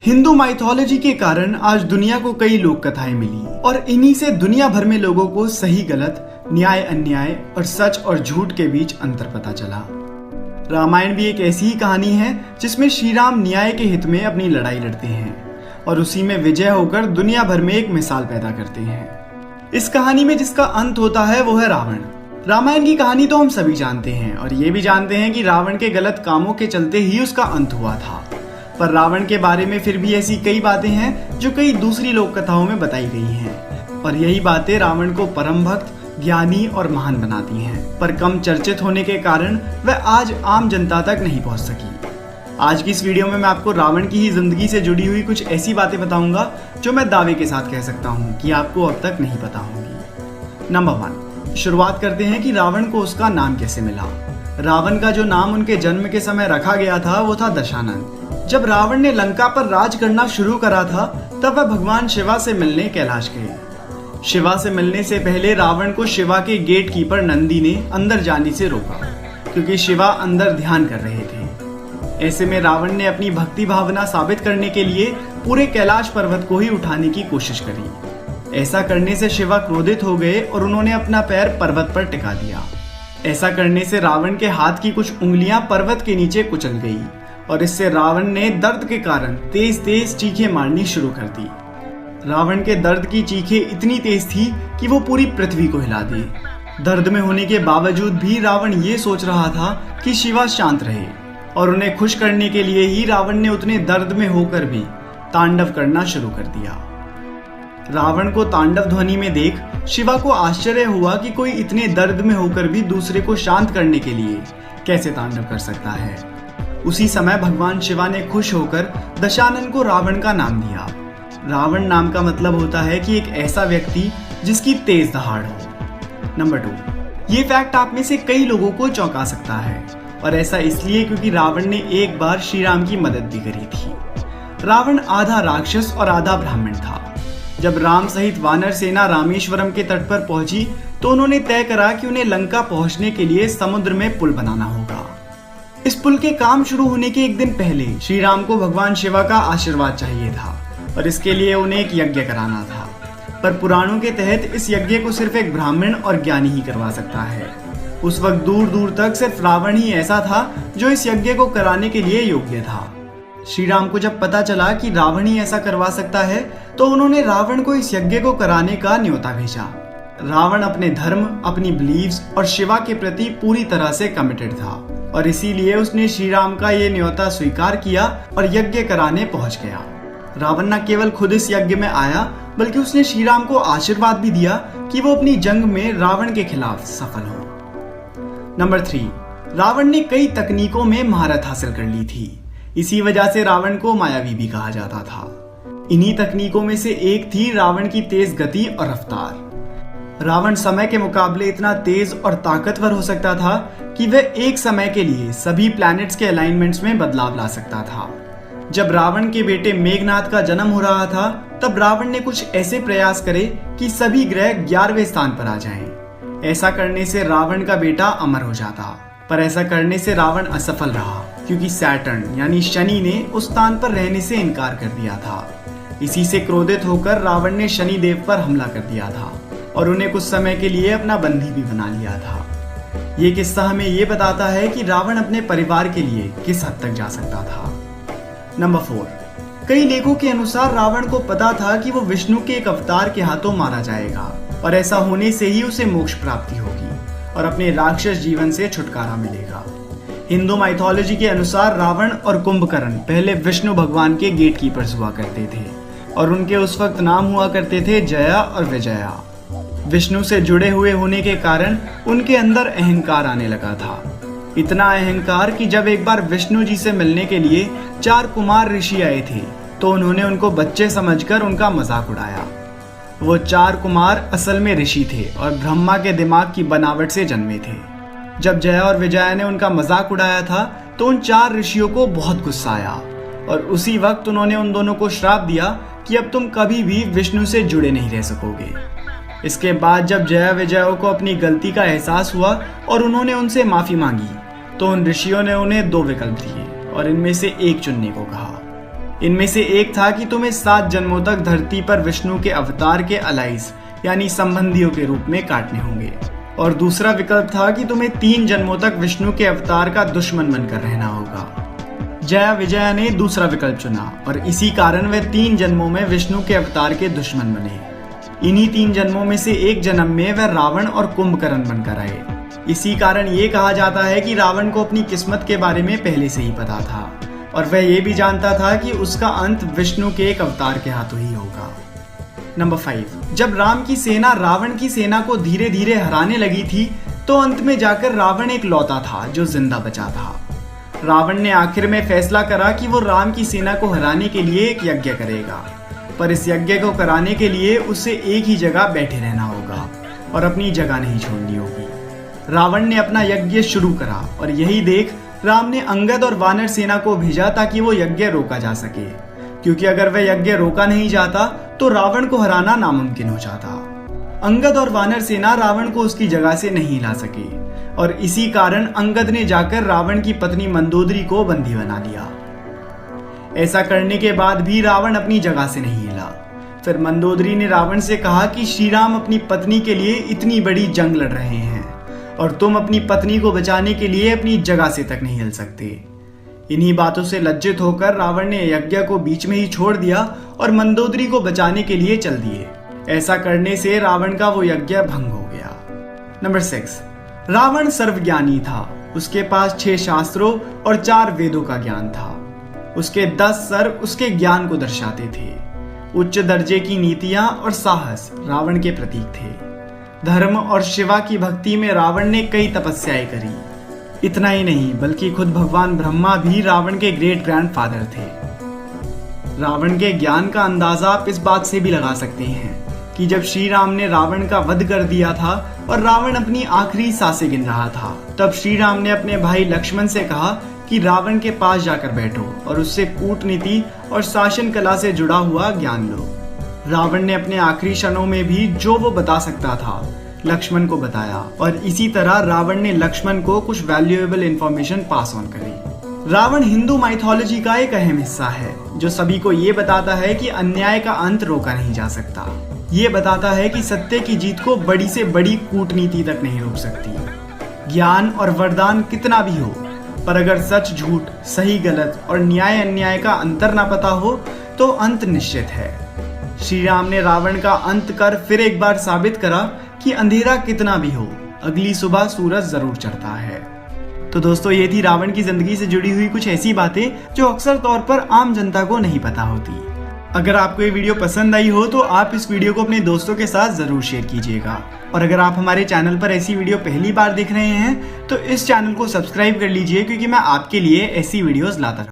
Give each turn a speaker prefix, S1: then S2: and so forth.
S1: Hindu mythology के कारण आज दुनिया को कई लोक कथाएं मिली और इन्हीं से दुनिया भर में लोगों को सही गलत, न्याय अन्याय और सच और झूठ के बीच अंतर पता चला। रामायण भी एक ऐसी ही कहानी है जिसमें श्री राम न्याय के हित में अपनी लड़ाई लड़ते हैं और उसी में विजय होकर दुनिया भर में एक मिसाल पैदा करते हैं। इस कहानी में जिसका अंत होता है वो है रावण। रामायण की कहानी तो हम सभी जानते हैं और ये भी जानते हैं कि रावण के गलत कामों के चलते ही उसका अंत हुआ था। पर रावण के बारे में फिर भी ऐसी कई बातें हैं जो कई दूसरी लोक कथाओं में बताई गई हैं और यही बातें रावण को परम भक्त, ज्ञानी और महान बनाती हैं। पर कम चर्चित होने के कारण वह आज आम जनता तक नहीं पहुंच सकी। आज की इस वीडियो में मैं आपको रावण की ही जिंदगी से जुड़ी हुई कुछ ऐसी बातें बताऊंगा जो मैं दावे के साथ कह सकता हूं कि आपको अब तक नहीं पता होंगी। नंबर 1, शुरुआत करते हैं कि रावण को उसका नाम कैसे मिला। रावण का जो नाम उनके जन्म के समय रखा गया था वो था दशानन। जब रावण ने लंका पर राज करना शुरू करा था तब वह भगवान शिवा से मिलने कैलाश गए। शिवा से मिलने से पहले रावण को शिवा के गेट कीपर नंदी ने अंदर जाने से रोका क्योंकि शिवा अंदर ध्यान कर रहे थे। ऐसे में रावण ने अपनी भक्ति भावना साबित करने के लिए पूरे कैलाश पर्वत को ही उठाने की कोशिश करी। ऐसा करने से शिवा क्रोधित हो गए और उन्होंने अपना पैर पर्वत पर टिका दिया। ऐसा करने से रावण के हाथ की कुछ उंगलियां पर्वत के नीचे कुचल गई और इससे रावण ने दर्द के कारण तेज तेज चीखें मारनी शुरू कर दी। रावण के दर्द की चीखें इतनी तेज थी कि वो पूरी पृथ्वी को हिला दी। दर्द में होने के बावजूद भी रावण ये सोच रहा था कि शिवा शांत रहे और उन्हें खुश करने के लिए ही रावण ने उतने दर्द में होकर भी तांडव करना शुरू कर दिया। रावण को तांडव ध्वनि में देख शिवा को आश्चर्य हुआ कि कोई इतने दर्द में होकर भी दूसरे को शांत करने के लिए कैसे तांडव कर सकता है। उसी समय भगवान शिवा ने खुश होकर दशानन को रावण का नाम दिया। रावण नाम का मतलब होता है कि एक ऐसा व्यक्ति जिसकी तेज दहाड़ हो। नंबर 2, ये फैक्ट आप में से कई लोगों को चौंका सकता है और ऐसा इसलिए क्योंकि रावण ने एक बार श्री राम की मदद भी करी थी। रावण आधा राक्षस और आधा ब्राह्मण था। जब राम सहित वानर सेना रामेश्वरम के तट पर पहुंची तो उन्होंने तय करा कि उन्हें लंका पहुंचने के लिए समुद्र में पुल बनाना होगा। इस पुल के काम शुरू होने के एक दिन पहले श्री राम को भगवान शिवा का आशीर्वाद चाहिए था और इसके लिए उन्हें एक यज्ञ कराना था। पर पुराणों के तहत इस यज्ञ को सिर्फ एक ब्राह्मण और ज्ञानी ही करवा सकता है। उस वक्त दूर दूर तक सिर्फ रावण ही ऐसा था जो इस यज्ञ को कराने के लिए योग्य था। श्री राम को जब पता चला कि रावण ही ऐसा करवा सकता है तो उन्होंने रावण को इस यज्ञ को कराने का न्योता भेजा। रावण अपने धर्म, अपनी बिलीव्स और शिवा के प्रति पूरी तरह से कमिटेड था और इसीलिए उसने श्री राम का ये न्योता स्वीकार किया और यज्ञ कराने पहुंच गया। रावण न केवल खुद इस यज्ञ में आया बल्कि उसने श्री राम को आशीर्वाद भी दिया कि वो अपनी जंग में रावण के खिलाफ सफल हो। नंबर 3, रावण ने कई तकनीकों में महारत हासिल कर ली थी। इसी वजह से रावण को मायावी भी कहा जाता था। इन्हीं तकनीकों में से एक थी रावण की तेज गति और रफ्तार। रावण समय के मुकाबले इतना तेज और ताकतवर हो सकता था कि वह एक समय के लिए सभी प्लैनेट्स के अलाइनमेंट्स में बदलाव ला सकता था। जब रावण के बेटे मेघनाद का जन्म हो रहा था तब रावण ने कुछ ऐसे प्रयास करे कि सभी ग्रह 11वें स्थान पर आ जाएं। ऐसा करने से रावण का बेटा अमर हो जाता, पर ऐसा करने से रावण असफल रहा क्योंकि सैटर्न यानी शनि ने उस स्थान पर रहने से इनकार कर दिया था। इसी से क्रोधित होकर रावण ने शनि देव पर हमला कर दिया था और उन्हें कुछ समय के लिए अपना बंदी भी बना लिया था। ये किस्सा हमें ये बताता है कि रावण अपने परिवार के लिए किस हद तक जा सकता था। नंबर 4, कई लेखों के अनुसार रावण को पता था कि वो विष्णु के एक अवतार के हाथों मारा जाएगा और ऐसा होने से ही उसे मोक्ष प्राप्ति होगी और अपने राक्षस जीवन से छुटकारा मिलेगा। हिंदू माइथोलॉजी के अनुसार रावण और कुंभकर्ण पहले विष्णु भगवान के गेट कीपर्स हुआ करते थे और उनके उस वक्त नाम हुआ करते थे जया और विजया। विष्णु से जुड़े हुए होने के कारण उनके अंदर अहंकार आने लगा था। इतना अहंकार कि जब एक बार विष्णु जी से मिलने के लिए 4 कुमार ऋषि आए थे तो उन्होंने उनको बच्चे समझकर उनका मजाक उड़ाया। वो 4 कुमार असल में ऋषि थे और ब्रह्मा के दिमाग की बनावट से जन्मे थे। जब जया और विजया ने उनका मजाक उड़ाया था तो उन 4 ऋषियों को बहुत गुस्सा आया और उसी वक्त उन्होंने उन दोनों को श्राप दिया कि अब तुम कभी भी विष्णु से जुड़े नहीं रह सकोगे। इसके बाद जब जया विजया को अपनी गलती का एहसास हुआ और उन्होंने उनसे माफी मांगी तो उन ऋषियों ने उन्हें 2 विकल्प दिए और इनमें से एक चुनने को कहा। इनमें से एक था कि तुम्हें 7 जन्मों तक धरती पर विष्णु के अवतार के अलाइस यानी संबंधियों के रूप में काटने होंगे, और दूसरा विकल्प था कि तुम्हें 3 जन्मों तक विष्णु के अवतार का दुश्मन बनकर रहना होगा। जया विजया ने दूसरा विकल्प चुना और इसी कारण वे 3 जन्मों में विष्णु के अवतार के दुश्मन बने। इन्हीं 3 जन्मों में से एक जन्म में वह रावण और कुंभकर्ण बनकर आए। इसी कारण ये कहा जाता है कि रावण को अपनी किस्मत के बारे में पहले से ही पता था और वह ये भी जानता था कि उसका अंत विष्णु के एक अवतार के हाथों ही होगा। नंबर 5, जब राम की सेना रावण की सेना को धीरे धीरे हराने लगी थी तो अंत में जाकर रावण एक लौता था जो जिंदा बचा था। रावण ने आखिर में फैसला करा कि वो राम की सेना को हराने के लिए एक यज्ञ करेगा, पर इस यज्ञ को कराने के लिए उसे एक ही जगह बैठे रहना होगा और अपनी जगह नहीं छोड़नी होगी। रावण ने अपना यज्ञ शुरू करा और यही देख राम ने अंगद और वानर सेना को भेजा ताकि वो यज्ञ रोका जा सके, क्योंकि अगर वह यज्ञ रोका नहीं जाता तो रावण को हराना नामुमकिन हो जाता। अंगद और वानर सेना रावण को उसकी जगह से नहीं ला सके और इसी कारण अंगद ने जाकर रावण की पत्नी मंदोदरी को बंदी बना लिया। ऐसा करने के बाद भी रावण अपनी जगह से नहीं हिला। फिर मंदोदरी ने रावण से कहा कि श्री राम अपनी पत्नी के लिए इतनी बड़ी जंग लड़ रहे हैं और तुम अपनी पत्नी को बचाने के लिए अपनी जगह से तक नहीं हिल सकते। इन्हीं बातों से लज्जित होकर रावण ने यज्ञ को बीच में ही छोड़ दिया और मंदोदरी को बचाने के लिए चल दिए। ऐसा करने से रावण का वो यज्ञ भंग हो गया। नंबर 6, रावण सर्वज्ञानी था। उसके पास 6 शास्त्रों और 4 वेदों का ज्ञान था। उसके 10 सर उसके ज्ञान को दर्शाते थे। उच्च दर्जे की नीतियां और साहस रावण के प्रतीक थे। धर्म और शिवा की भक्ति में रावण ने कई तपस्याएं करी। इतना ही नहीं बल्कि खुद भगवान ब्रह्मा भी रावण के ग्रेट ग्रैंडफादर थे। रावण के ज्ञान का अंदाजा आप इस बात से भी लगा सकते हैं कि जब श्री राम ने रावण का वध कर दिया था और रावण अपनी आखिरी सांसें गिन रहा था, तब श्री राम ने अपने भाई लक्ष्मण से कहा कि रावण के पास जाकर बैठो और उससे कूटनीति और शासन कला से जुड़ा हुआ ज्ञान लो। रावण ने अपने आखिरी क्षणों में भी जो वो बता सकता था लक्ष्मण को बताया और इसी तरह रावण ने लक्ष्मण को कुछ वैल्यूएबल इंफॉर्मेशन पास ऑन करी। रावण हिंदू माइथोलॉजी का एक अहम हिस्सा है जो सभी को ये बताता है कि अन्याय का अंत रोका नहीं जा सकता। ये बताता है कि सत्य की जीत को बड़ी से बड़ी कूटनीति तक नहीं रोक सकती। ज्ञान और वरदान कितना भी हो, पर अगर सच झूठ, सही गलत और न्याय अन्याय का अंतर ना पता हो तो अंत निश्चित है। श्री राम ने रावण का अंत कर फिर एक बार साबित करा कि अंधेरा कितना भी हो, अगली सुबह सूरज जरूर चढ़ता है। तो दोस्तों, ये थी रावण की जिंदगी से जुड़ी हुई कुछ ऐसी बातें जो अक्सर तौर पर आम जनता को नहीं पता होती। अगर आपको ये वीडियो पसंद आई हो तो आप इस वीडियो को अपने दोस्तों के साथ जरूर शेयर कीजिएगा। और अगर आप हमारे चैनल पर ऐसी वीडियो पहली बार देख रहे हैं तो इस चैनल को सब्सक्राइब कर लीजिए, क्योंकि मैं आपके लिए ऐसी वीडियोस लाता रहूंगा।